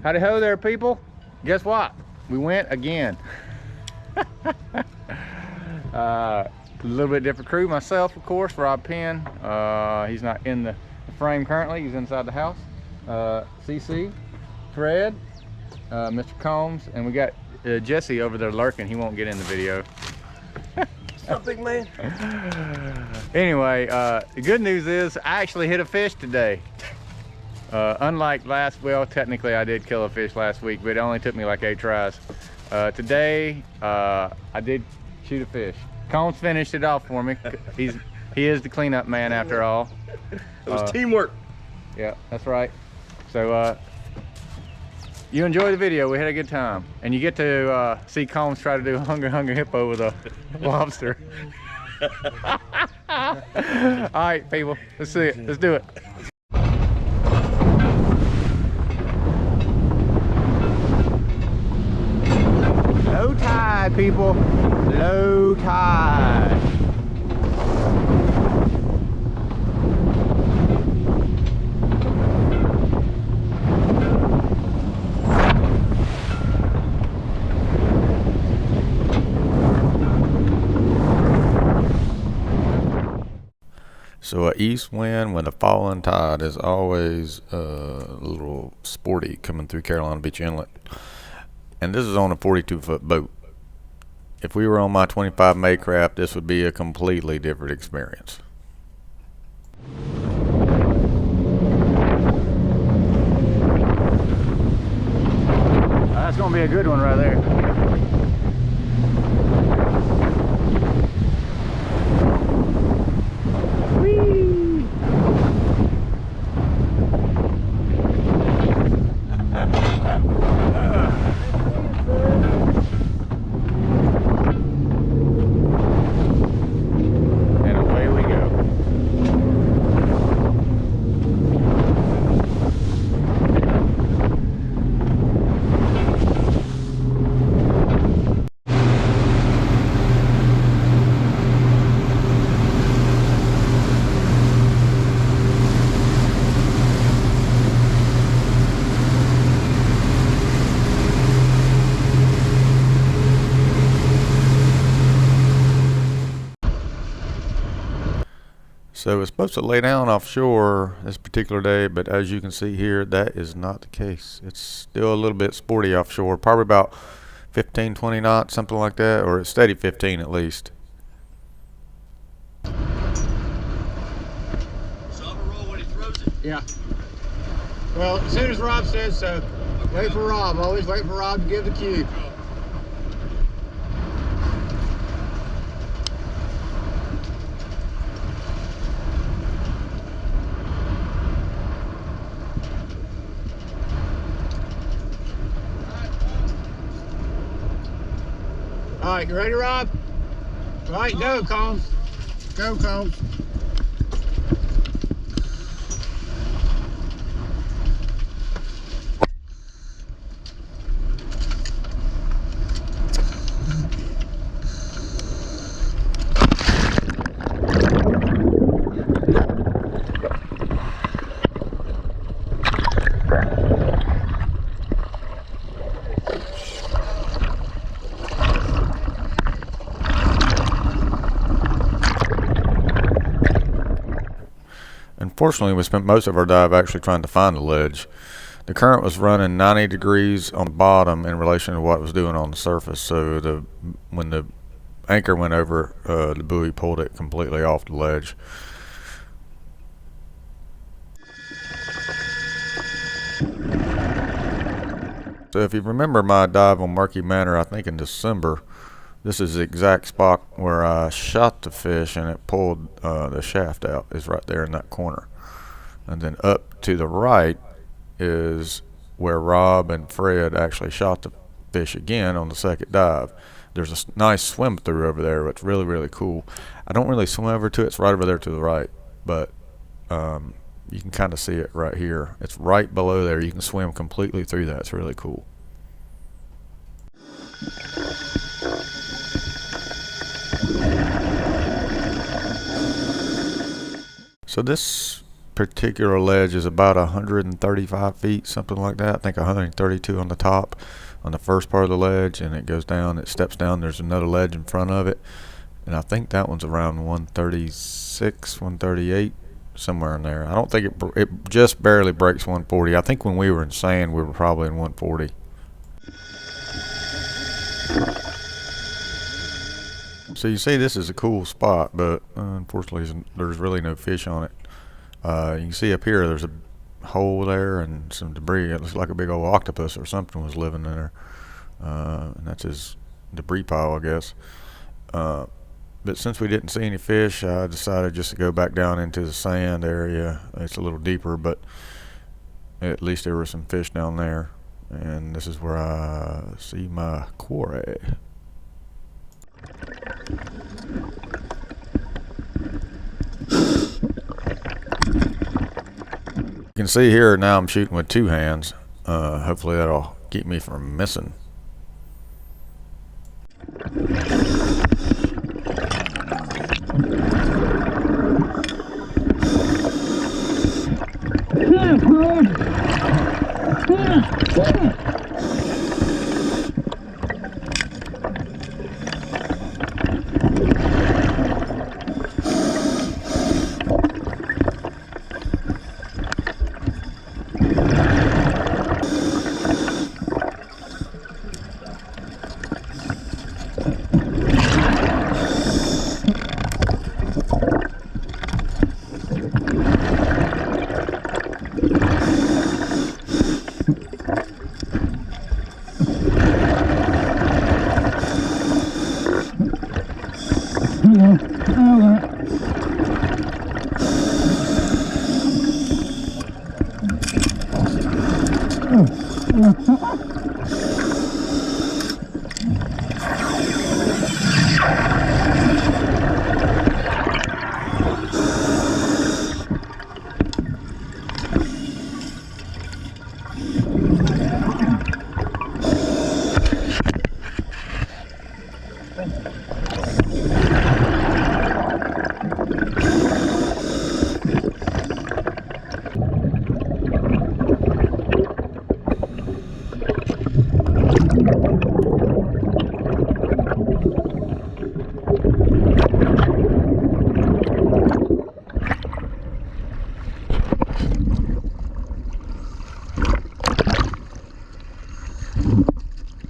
Howdy ho there, people. Guess what? We went again. A little bit different crew. Myself, of course, Rob Penn. He's not in the frame currently. He's inside the house. CC, Fred, Mr. Combs, and we got Jesse over there lurking. He won't get in the video. What's up, big man? Anyway, the good news is I actually hit a fish today. Unlike last, well, technically I did kill a fish last week, but it only took me like 8 tries. Today, I did shoot a fish. Combs finished it off for me. He is the cleanup man after all. It was teamwork. Yeah, that's right. So you enjoy the video. We had a good time, and you get to see Combs try to do hunger hippo with a lobster. All right, people, let's see it. Let's do it. Low tide, people. Low tide. So an east wind with a falling tide is always a little sporty coming through Carolina Beach Inlet. And this is on a 42-foot boat. If we were on my 25 Maycraft, this would be a completely different experience. That's gonna be a good one right there. So it's supposed to lay down offshore this particular day, but as you can see here, that is not the case. It's still a little bit sporty offshore, probably about 15, 20 knots, something like that, or it's steady 15 at least. So I'm gonna roll when he throws it? Yeah. Well, as soon as Rob says so, wait for Rob. Always wait for Rob to give the cue. All right, you ready, Rob? All right, go, Combs. Go, Combs. Unfortunately, we spent most of our dive actually trying to find the ledge. The current was running 90 degrees on the bottom in relation to what it was doing on the surface, so when the anchor went over, the buoy pulled it completely off the ledge. So if you remember my dive on Murky Manor, I think in December, this is the exact spot where I shot the fish and it pulled the shaft out, is right there in that corner. And then up to the right is where Rob and Fred actually shot the fish again on the second dive. There's a nice swim through over there. It's really, really cool. I don't really swim over to it. It's right over there to the right, but you can kind of see it right here. It's right below there. You can swim completely through that. It's really cool. So this particular ledge is about 135 feet, something like that. I think 132 on the top, on the first part of the ledge, and it goes down, it steps down, there's another ledge in front of it, and I think that one's around 136, 138, somewhere in there. I don't think it just barely breaks 140. I think when we were in sand, we were probably in 140. So you see, this is a cool spot, but unfortunately there's really no fish on it. You can see up here there's a hole there and some debris. It looks like a big old octopus or something was living in there, and that's his debris pile, I guess. But since we didn't see any fish, I decided just to go back down into the sand area. It's a little deeper, but at least there were some fish down there, and this is where I see my quarry. You can see here now I'm shooting with two hands. Hopefully that'll keep me from missing.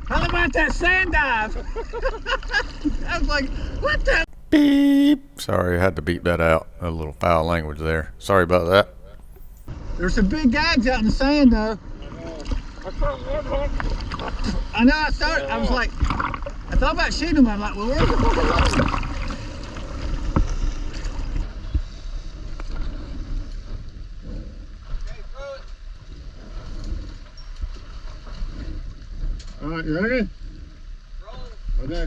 How about that sand dive? I was like, what the? Beep. Sorry, I had to beep that out. A little foul language there. Sorry about that. There's some big gags out in the sand though. I know, I saw it. I was like, I thought about shooting them. I'm like, well, where's the fucking other? All right, you ready? Roll. Okay.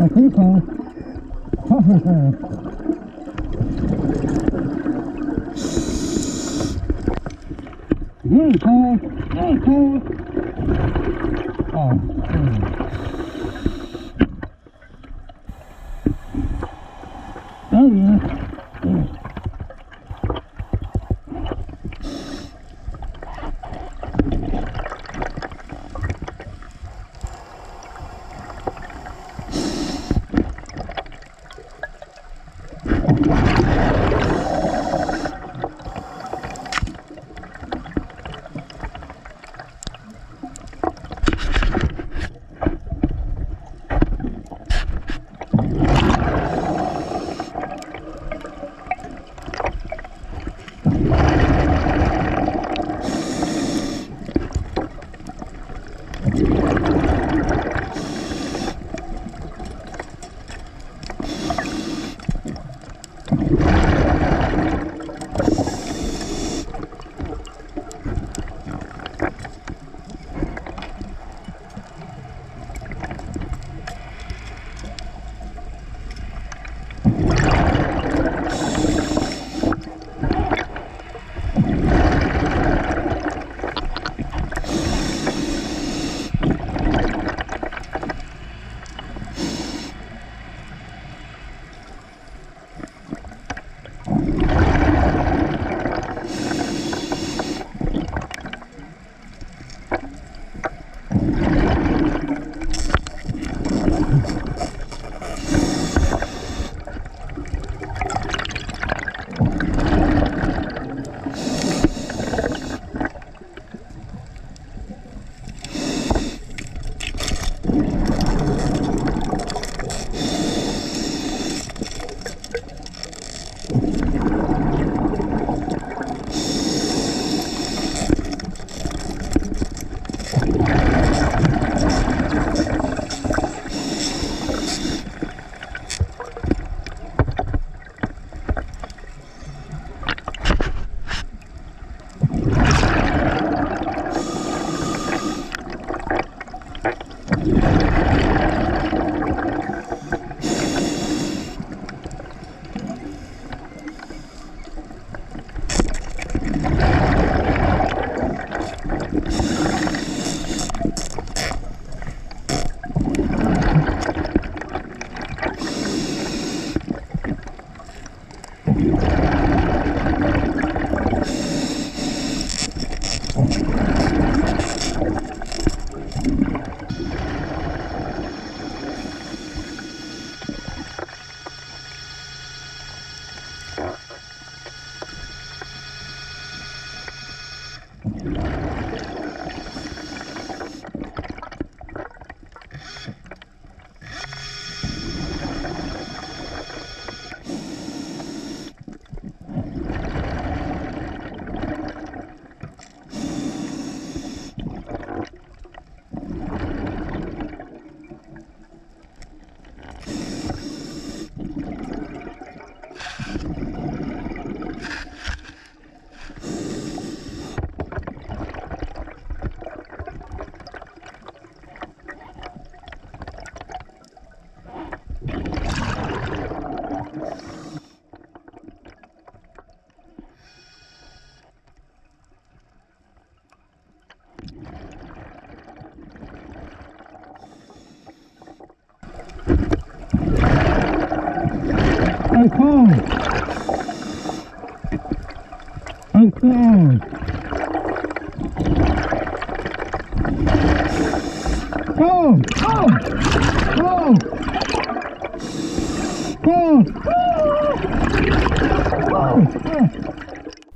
I think so. Oh yeah.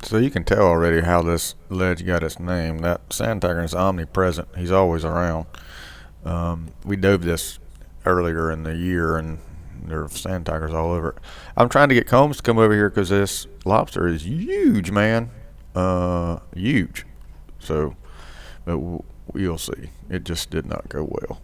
So you can tell already how this ledge got its name. That sand tiger is omnipresent. He's always around. We dove this earlier in the year, and there are sand tigers all over it. I'm trying to get Combs to come over here because this lobster is huge, man. Huge. So, but we'll see. It just did not go well.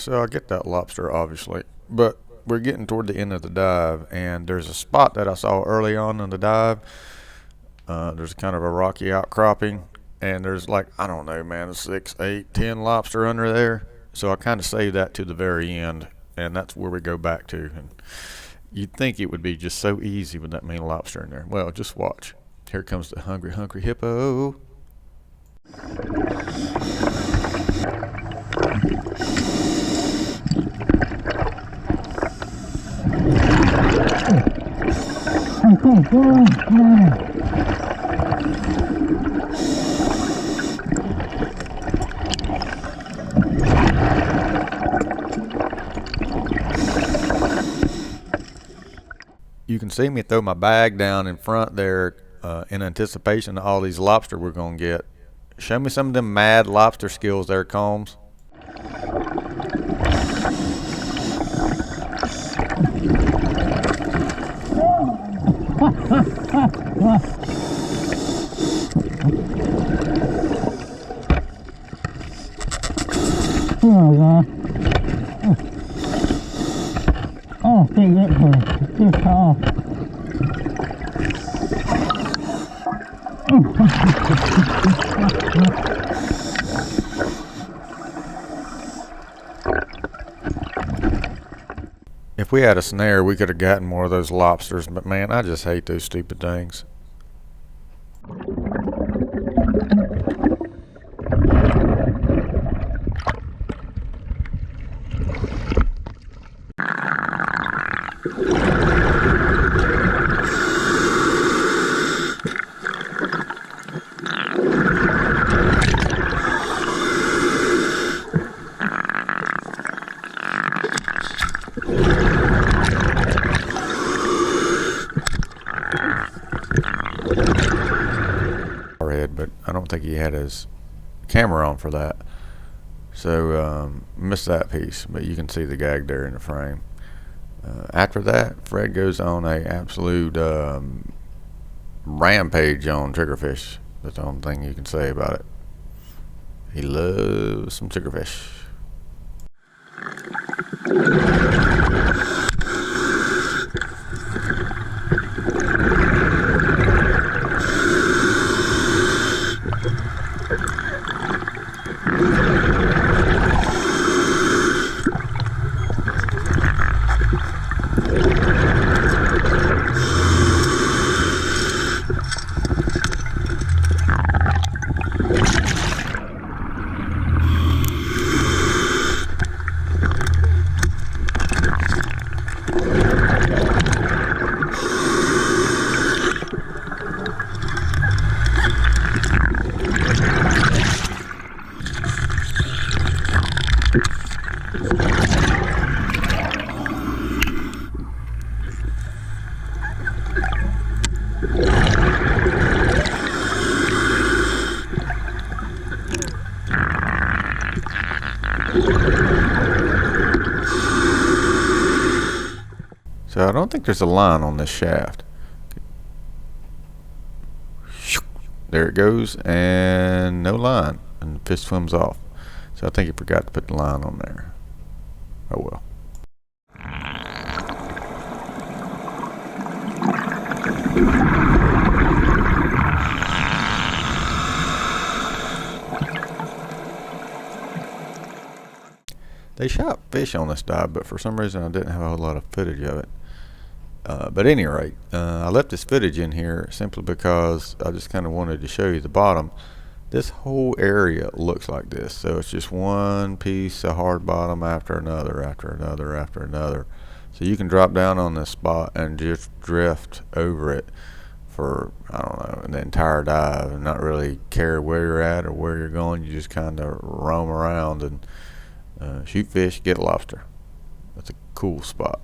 So I get that lobster, obviously, but we're getting toward the end of the dive, and there's a spot that I saw early on in the dive. There's kind of a rocky outcropping, and there's like, I don't know, man, 6, 8, 10 lobster under there. So I kind of saved that to the very end, and that's where we go back to. And you'd think it would be just so easy with that mean lobster in there. Well, just watch. Here comes the hungry, hungry hippo. You can see me throw my bag down in front there in anticipation of all these lobster we're going to get. Show me some of them mad lobster skills there, Combs. Oh, take it for this off. If we had a snare, we could have gotten more of those lobsters, but man, I just hate those stupid things. But I don't think he had his camera on for that, so missed that piece, but you can see the gag there in the frame. After that, Fred goes on a absolute rampage on triggerfish. That's the only thing you can say about it. He loves some triggerfish. So I don't think there's a line on this shaft. There it goes, and no line. and the fish swims off. So I think he forgot to put the line on there. Oh well. They shot fish on this dive, but for some reason I didn't have a whole lot of footage of it. But at any rate, I left this footage in here simply because I just kind of wanted to show you the bottom. This whole area looks like this, so it's just one piece of hard bottom after another, after another, after another. So you can drop down on this spot and just drift over it for, I don't know, the entire dive and not really care where you're at or where you're going. You just kind of roam around and shoot fish, get lobster. That's a cool spot.